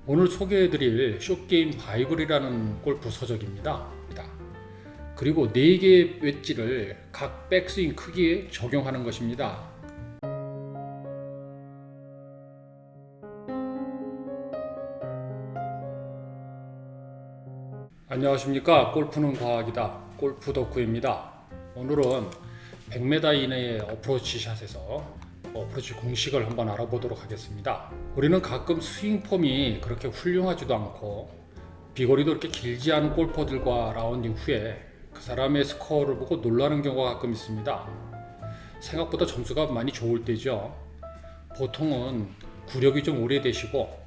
오늘 소개해드릴 숏게임 바이블이라는 골프 서적입니다. 그리고 4개의 웨지를 각 백스윙 크기에 적용하는 것입니다. 안녕하십니까. 골프는 과학이다. 골프 덕후입니다. 오늘은 100m 이내의 어프로치 샷에서 어프로치 공식을 한번 알아보도록 하겠습니다. 우리는 가끔 스윙 폼이 그렇게 훌륭하지도 않고 비거리도 그렇게 길지 않은 골퍼들과 라운딩 후에 그 사람의 스코어를 보고 놀라는 경우가 가끔 있습니다. 생각보다 점수가 많이 좋을 때죠. 보통은 구력이 좀 오래되시고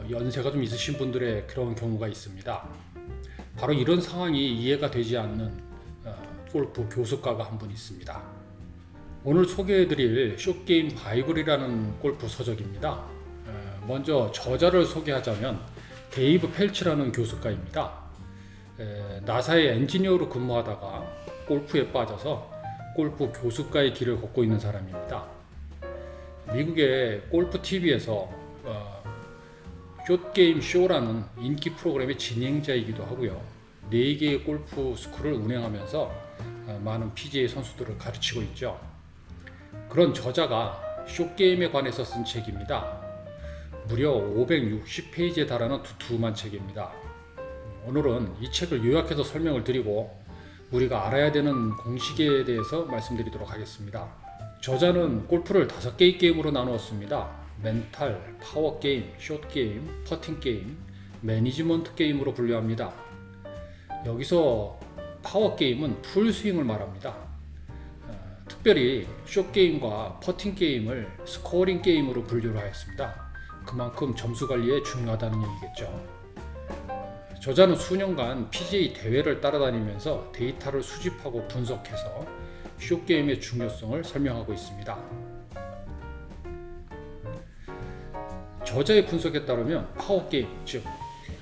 연세가 좀 있으신 분들의 그런 경우가 있습니다. 바로 이런 상황이 이해가 되지 않는 골프 교습가가 한 분 있습니다. 오늘 소개해드릴 숏게임 바이블이라는 골프 서적입니다. 먼저 저자를 소개하자면 데이브 펠치라는 교습가입니다. 나사의 엔지니어로 근무하다가 골프에 빠져서 골프 교습가의 길을 걷고 있는 사람입니다. 미국의 골프 TV에서 숏게임 쇼라는 인기 프로그램의 진행자이기도 하고요. 4개의 골프 스쿨을 운영하면서 많은 PGA 선수들을 가르치고 있죠. 그런 저자가 숏게임에 관해서 쓴 책입니다. 무려 560페이지에 달하는 두툼한 책입니다. 오늘은 이 책을 요약해서 설명을 드리고 우리가 알아야 되는 공식에 대해서 말씀드리도록 하겠습니다. 저자는 골프를 5개의 게임으로 나누었습니다. 멘탈, 파워게임, 숏게임, 퍼팅게임, 매니지먼트 게임으로 분류합니다. 여기서 파워게임은 풀스윙을 말합니다. 특별히 숏게임과 퍼팅게임을 스코어링 게임으로 분류를 하였습니다. 그만큼 점수 관리에 중요하다는 얘기겠죠. 저자는 수년간 PGA 대회를 따라다니면서 데이터를 수집하고 분석해서 숏게임의 중요성을 설명하고 있습니다. 저자의 분석에 따르면 파워게임, 즉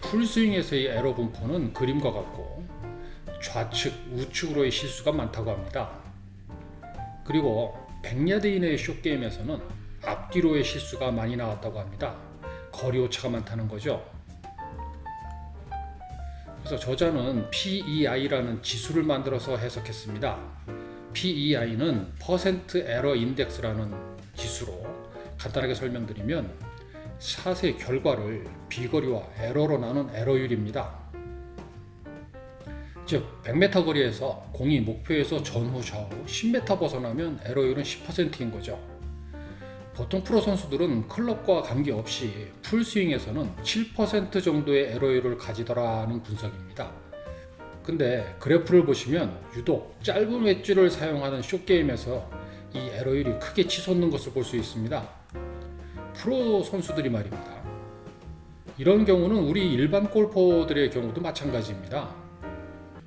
풀스윙에서의 에러 분포는 그림과 같고 좌측, 우측으로의 실수가 많다고 합니다. 그리고 100야드 이내의 숏게임에서는 앞뒤로의 실수가 많이 나왔다고 합니다. 거리 오차가 많다는 거죠. 그래서 저자는 PEI라는 지수를 만들어서 해석했습니다. PEI는 퍼센트 에러 인덱스라는 지수로 간단하게 설명드리면 샷의 결과를 비거리와 에러로 나눈 에러율입니다. 즉 100m 거리에서 공이 목표에서 전후 좌우 10m 벗어나면 에러율은 10%인 거죠. 보통 프로 선수들은 클럽과 관계없이 풀스윙에서는 7% 정도의 에러율을 가지더라는 분석입니다. 근데 그래프를 보시면 유독 짧은 웨지를 사용하는 숏게임에서 이 에러율이 크게 치솟는 것을 볼 수 있습니다. 프로 선수들이 말입니다. 이런 경우는 우리 일반 골퍼들의 경우도 마찬가지입니다.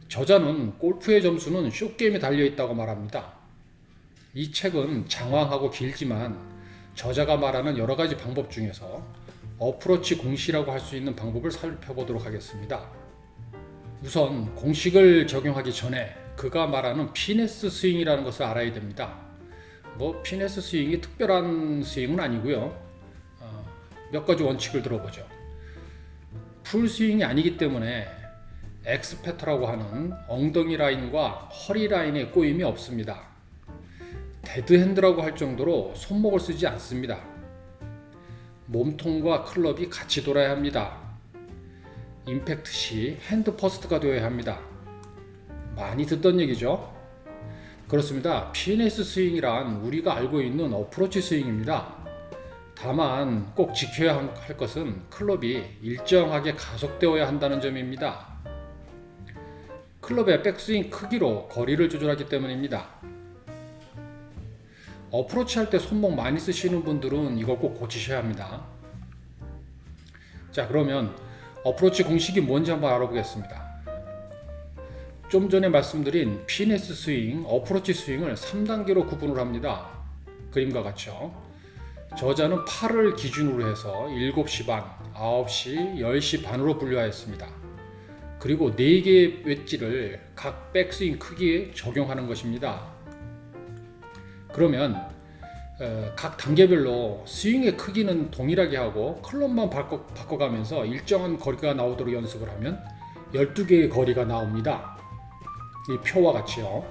저자는 골프의 점수는 숏게임에 달려있다고 말합니다. 이 책은 장황하고 길지만 저자가 말하는 여러가지 방법 중에서 어프로치 공식이라고 할 수 있는 방법을 살펴보도록 하겠습니다. 우선 공식을 적용하기 전에 그가 말하는 피네스 스윙이라는 것을 알아야 됩니다. 피네스 스윙이 특별한 스윙은 아니고요. 몇 가지 원칙을 들어보죠. 풀스윙이 아니기 때문에 엑스페터라고 하는 엉덩이 라인과 허리 라인에 꼬임이 없습니다. 데드핸드라고 할 정도로 손목을 쓰지 않습니다. 몸통과 클럽이 같이 돌아야 합니다. 임팩트 시 핸드 퍼스트가 되어야 합니다. 많이 듣던 얘기죠? 그렇습니다. 피네스 스윙이란 우리가 알고 있는 어프로치 스윙입니다. 다만 꼭 지켜야 할 것은 클럽이 일정하게 가속되어야 한다는 점입니다. 클럽의 백스윙 크기로 거리를 조절하기 때문입니다. 어프로치 할 때 손목 많이 쓰시는 분들은 이걸 꼭 고치셔야 합니다. 자, 그러면 어프로치 공식이 뭔지 한번 알아보겠습니다. 좀 전에 말씀드린 피네스 스윙, 어프로치 스윙을 3단계로 구분을 합니다. 그림과 같죠. 저자는 8을 기준으로 해서 7시 반, 9시, 10시 반으로 분류하였습니다. 그리고 4개의 웨지를 각 백스윙 크기에 적용하는 것입니다. 그러면 각 단계별로 스윙의 크기는 동일하게 하고 클럽만 바꿔가면서 일정한 거리가 나오도록 연습을 하면 12개의 거리가 나옵니다. 이 표와 같이요.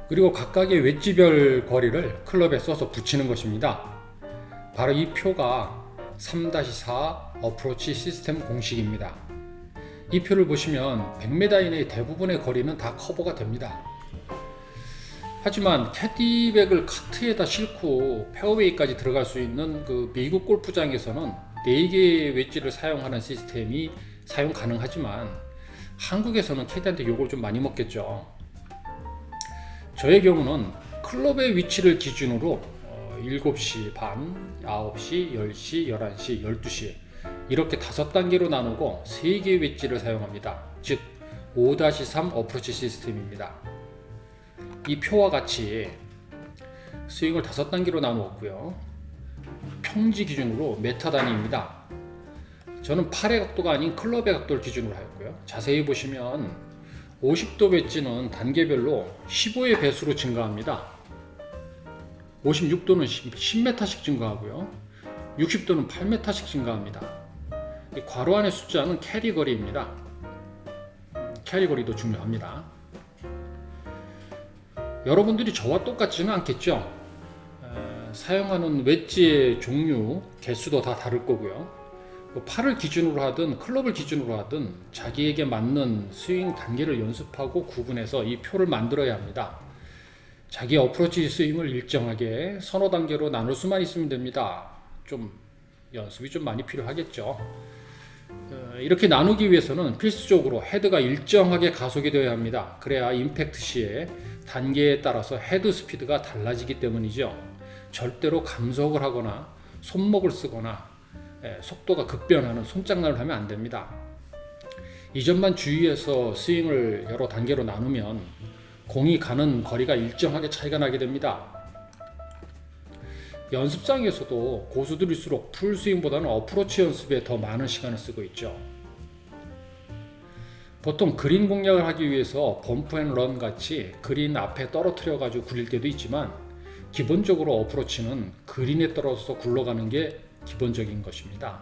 그리고 각각의 웨지별 거리를 클럽에 써서 붙이는 것입니다. 바로 이 표가 3-4 어프로치 시스템 공식입니다. 이 표를 보시면 100m 이내의 대부분의 거리는 다 커버가 됩니다. 하지만 캐디백을 카트에다 싣고 페어웨이까지 들어갈 수 있는 그 미국 골프장에서는 4개의 웨지를 사용하는 시스템이 사용 가능하지만 한국에서는 캐디한테 욕을 좀 많이 먹겠죠. 저의 경우는 클럽의 위치를 기준으로 7시 반, 9시, 10시, 11시, 12시 이렇게 5단계로 나누고 3개의 웨지를 사용합니다. 즉 5-3 어프로치 시스템입니다. 이 표와 같이 스윙을 5단계로 나누었고요. 평지 기준으로 메타 단위입니다. 저는 팔의 각도가 아닌 클럽의 각도를 기준으로 하였고요. 자세히 보시면 50도 웨지는 단계별로 15의 배수로 증가합니다. 56도는 10m씩 증가하고요. 60도는 8m씩 증가합니다. 이 괄호 안의 숫자는 캐리 거리입니다. 캐리 거리도 중요합니다. 여러분들이 저와 똑같지는 않겠죠. 사용하는 웨지의 종류, 개수도 다 다를 거고요. 팔을 기준으로 하든 클럽을 기준으로 하든 자기에게 맞는 스윙 단계를 연습하고 구분해서 이 표를 만들어야 합니다. 자기 어프로치 스윙을 일정하게 서너 단계로 나눌 수만 있으면 됩니다. 좀 연습이 좀 많이 필요하겠죠. 이렇게 나누기 위해서는 필수적으로 헤드가 일정하게 가속이 되어야 합니다. 그래야 임팩트 시에 단계에 따라서 헤드 스피드가 달라지기 때문이죠. 절대로 감속을 하거나 손목을 쓰거나 속도가 급변하는 손장난을 하면 안 됩니다. 이 점만 주의해서 스윙을 여러 단계로 나누면 공이 가는 거리가 일정하게 차이가 나게 됩니다. 연습장에서도 고수들일수록 풀스윙보다는 어프로치 연습에 더 많은 시간을 쓰고 있죠. 보통 그린 공략을 하기 위해서 범프 앤 런 같이 그린 앞에 떨어뜨려 가지고 굴릴 때도 있지만 기본적으로 어프로치는 그린에 떨어져서 굴러가는 게 기본적인 것입니다.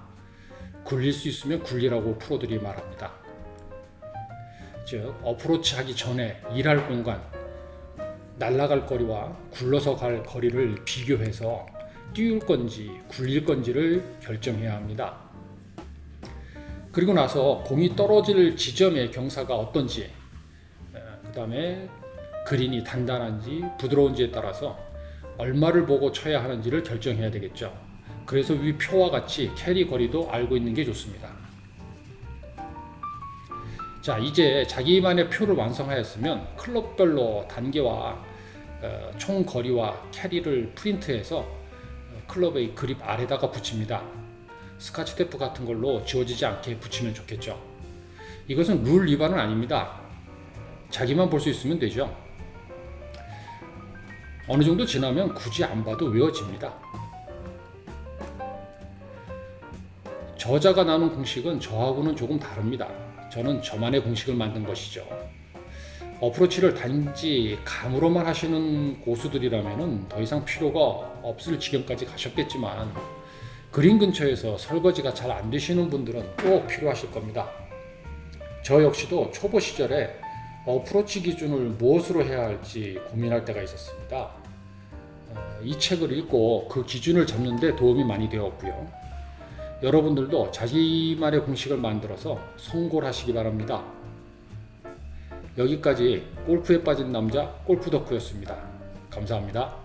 굴릴 수 있으면 굴리라고 프로들이 말합니다. 즉 어프로치 하기 전에 일할 공간, 날아갈 거리와 굴러서 갈 거리를 비교해서 띄울 건지 굴릴 건지를 결정해야 합니다. 그리고 나서 공이 떨어질 지점의 경사가 어떤지, 그 다음에 그린이 단단한지 부드러운지에 따라서 얼마를 보고 쳐야 하는지를 결정해야 되겠죠. 그래서 위 표와 같이 캐리 거리도 알고 있는 게 좋습니다. 자, 이제 자기만의 표를 완성하였으면 클럽별로 단계와 총 거리와 캐리를 프린트해서 클럽의 그립 아래다가 붙입니다. 스카치 테이프 같은 걸로 지워지지 않게 붙이면 좋겠죠. 이것은 룰 위반은 아닙니다. 자기만 볼 수 있으면 되죠. 어느 정도 지나면 굳이 안 봐도 외워집니다. 저자가 나눈 공식은 저하고는 조금 다릅니다. 저는 저만의 공식을 만든 것이죠. 어프로치를 단지 감으로만 하시는 고수들이라면 더 이상 필요가 없을 지경까지 가셨겠지만 그린 근처에서 설거지가 잘 안 되시는 분들은 꼭 필요하실 겁니다. 저 역시도 초보 시절에 어프로치 기준을 무엇으로 해야 할지 고민할 때가 있었습니다. 이 책을 읽고 그 기준을 잡는 데 도움이 많이 되었고요. 여러분들도 자기만의 공식을 만들어서 성골하시기 바랍니다. 여기까지 골프에 빠진 남자 골프 덕후였습니다. 감사합니다.